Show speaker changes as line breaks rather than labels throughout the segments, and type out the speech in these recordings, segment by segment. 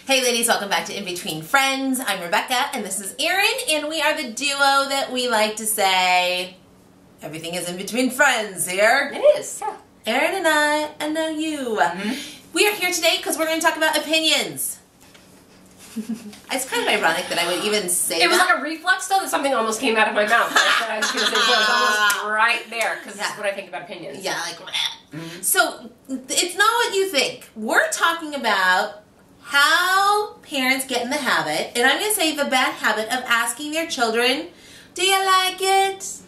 Hey ladies, welcome back to In Between Friends. I'm Rebecca and this is Erin, and we are the duo that we like to say, everything is in between friends here.
It is, yeah.
Erin and I know you. We are here today because we're going to talk about opinions. It's kind of ironic that I would even say that.
It was like a reflex though, that something almost came out of my mouth. I was going to say, it was almost right there, because this is what I think about opinions.
Yeah, like, So, it's not what you think. We're talking about how parents get in the habit, and I'm going to say the bad habit of asking their children, do you like it?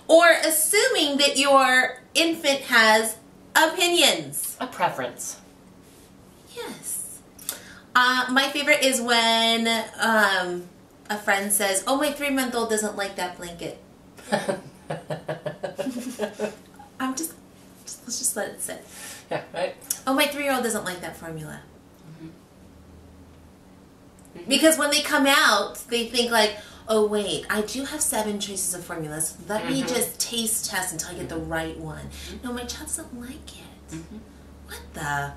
Or assuming that your infant has opinions.
A preference.
Yes. My favorite is when a friend says, oh, my 3-month-old doesn't like that blanket. Let's just let it sit.
Yeah, right?
Oh, my 3-year-old doesn't like that formula. Because when they come out, they think like, oh wait, I do have 7 choices of formulas. Let me just taste test until I get the right one. No, my child doesn't like it. What the?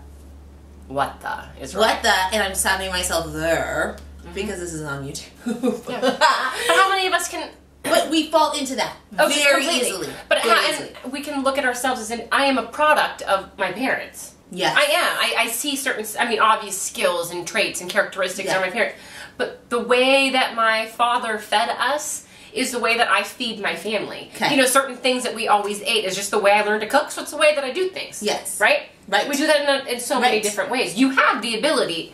What the is right.
What the? And I'm stopping myself there because this is on YouTube.
Yeah. But how many of us can...
But we fall into that very easily.
But and we can look at ourselves as in, I am a product of my parents.
Yes.
I am. I see certain, obvious skills and traits and characteristics of my parents. But the way that my father fed us is the way that I feed my family.
Okay.
You know, certain things that we always ate is just the way I learned to cook, so it's the way that I do things.
Yes.
Right?
Right.
We do that in so many different ways. You have the ability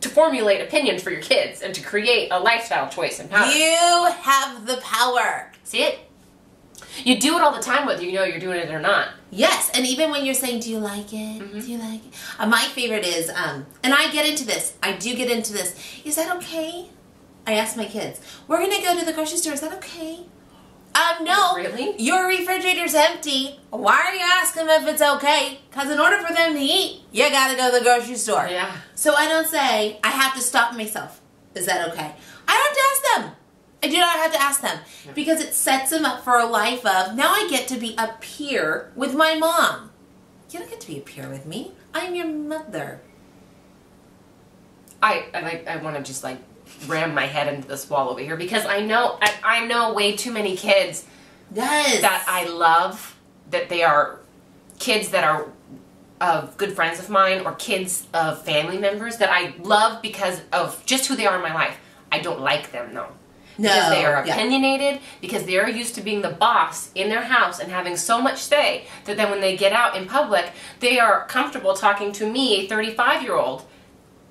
to formulate opinions for your kids and to create a lifestyle choice and power.
You have the power.
See it? You do it all the time whether you know you're doing it or not.
Yes, and even when you're saying, do you like it? Do you like it? My favorite is, and I get into this, I do get into this, is that okay? I ask my kids, we're going to go to the grocery store, is that okay? No.
Really?
Your refrigerator's empty. Why are you asking them if it's okay? Because in order for them to eat, you got to go to the grocery store.
Yeah.
So I don't say, I have to stop myself. Is that okay? I don't have to ask them. I do not have to ask them, because it sets them up for a life of, now I get to be a peer with my mom. You don't get to be a peer with me. I'm your mother.
I want to just like ram my head into this wall over here, because I know way too many kids that I love, that they are kids that are of good friends of mine or kids of family members that I love because of just who they are in my life. I don't like them though.
No,
because they are opinionated, because they are used to being the boss in their house and having so much say that then when they get out in public, they are comfortable talking to me, a 35-year-old,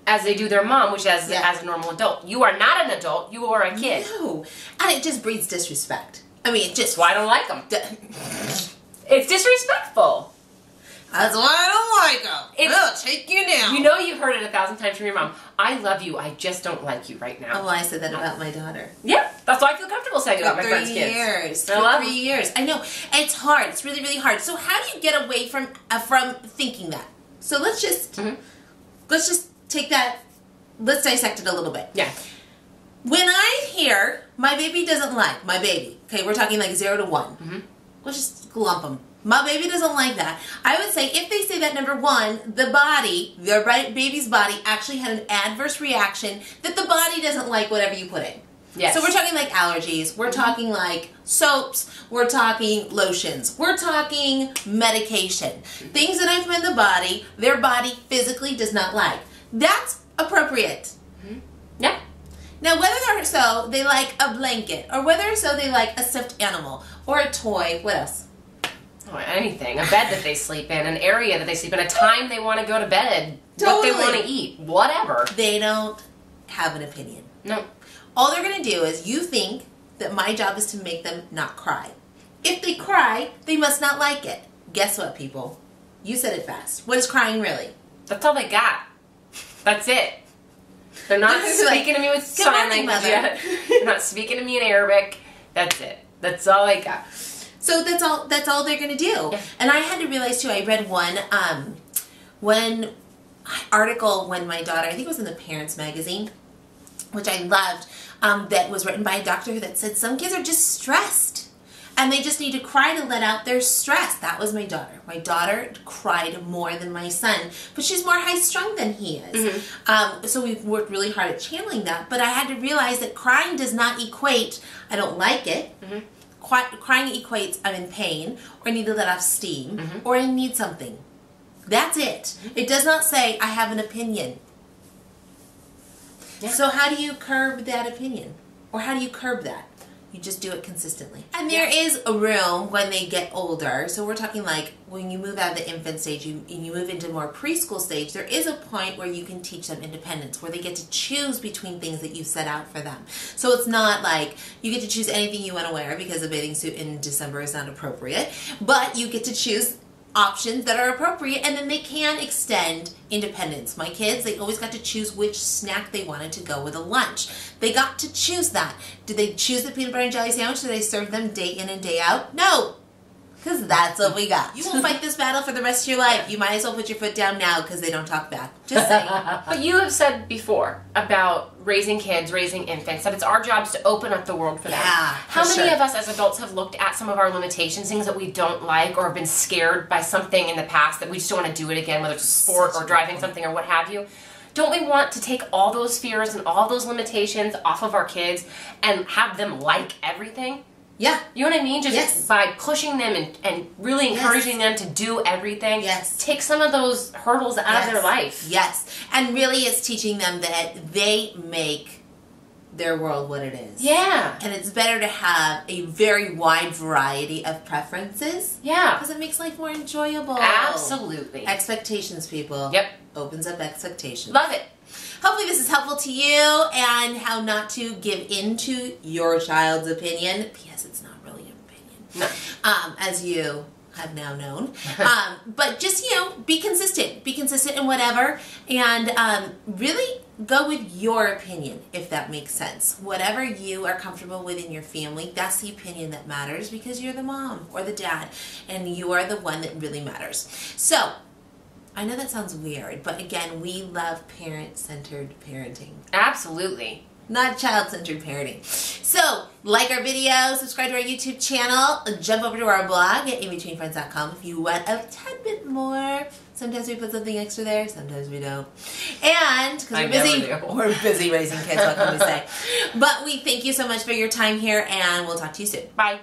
as they do their mom, which as a normal adult. You are not an adult, you are a kid.
No, and it just breeds disrespect. I mean, it just...
That's why I don't like them. It's disrespectful.
That's why I don't like them. It'll take you down.
You know you've heard it 1,000 times from your mom. I love you, I just don't like you right now.
Oh, I said that about my daughter.
Yeah, that's why I feel comfortable saying about my friends' kids.
For 3 years. I know. It's hard. It's really, really hard. So how do you get away from thinking that? So let's just take that, let's dissect it a little bit.
Yeah.
When I hear my baby doesn't like, my baby, okay, we're talking like 0 to 1. Let's just lump them. My baby doesn't like that. I would say if they say that, number one, the body, their baby's body actually had an adverse reaction, that the body doesn't like whatever you put in.
Yes.
So we're talking like allergies, we're talking like soaps, we're talking lotions, we're talking medication. Things that I put in the body, their body physically does not like. That's appropriate.
Yeah.
Now, whether or so they like a blanket, or whether or so they like a stuffed animal, or a toy, what else?
Oh, anything. A bed that they sleep in, an area that they sleep in, a time they want to go to bed,
Totally.
what they want to eat, whatever.
They don't have an opinion.
No.
All they're going to do is, you think that my job is to make them not cry. If they cry, they must not like it. Guess what, people? You said it fast. What is crying really?
That's all they got. That's it. They're not speaking to me with sign language yet. They're not speaking to me in Arabic. That's it. That's all they got.
So that's all they're going to do. Yeah. And I had to realize too, I read one article when my daughter, I think it was in the Parents magazine, which I loved, that was written by a doctor that said some kids are just stressed. And they just need to cry to let out their stress. That was my daughter. My daughter cried more than my son, but she's more high-strung than he is. So we've worked really hard at channeling that. But I had to realize that crying does not equate, I don't like it. Crying equates, I'm in pain, or I need to let off steam, or I need something. That's it. It does not say, I have an opinion. Yeah. So how do you curb that opinion? Or how do you curb that? You just do it consistently. And there is a room when they get older. So we're talking like when you move out of the infant stage and you move into more preschool stage, there is a point where you can teach them independence, where they get to choose between things that you set out for them. So it's not like you get to choose anything you want to wear because a bathing suit in December is not appropriate, but you get to choose options that are appropriate, and then they can extend independence. My kids, they always got to choose which snack they wanted to go with a lunch. They got to choose that. Did they choose the peanut butter and jelly sandwich? Did I serve them day in and day out? No. Because that's what we got. You will fight this battle for the rest of your life. You might as well put your foot down now because they don't talk back. Just saying.
But you have said before about raising kids, raising infants, that it's our jobs to open up the world for them. How many of us as adults have looked at some of our limitations, things that we don't like, or have been scared by something in the past that we just don't want to do it again, whether it's a sport or driving something or what have you? Don't we want to take all those fears and all those limitations off of our kids and have them like everything?
Yeah.
You know what I mean? Just by pushing them and really encouraging them to do everything. Take some of those hurdles out of their life.
And really it's teaching them that they make their world what it is. And it's better to have a very wide variety of preferences. Because it makes life more enjoyable.
Absolutely.
Expectations, people. Opens up expectations.
Love it.
Hopefully this is helpful to you and how not to give in to your child's opinion. P.S. It's not really an opinion. As you have now known. But just, be consistent. Be consistent in whatever. And really go with your opinion, if that makes sense. Whatever you are comfortable with in your family, that's the opinion that matters because you're the mom or the dad. And you are the one that really matters. So, I know that sounds weird, but again, we love parent-centered parenting. Absolutely. Not child-centered parenting. So, like our video, subscribe to our YouTube channel, jump over to our blog at inbetweenfriends.com if you want a tad bit more. Sometimes we put something extra there, sometimes we don't. And, because we're busy raising kids, what can we say? But we thank you so much for your time here, and we'll talk to you soon. Bye.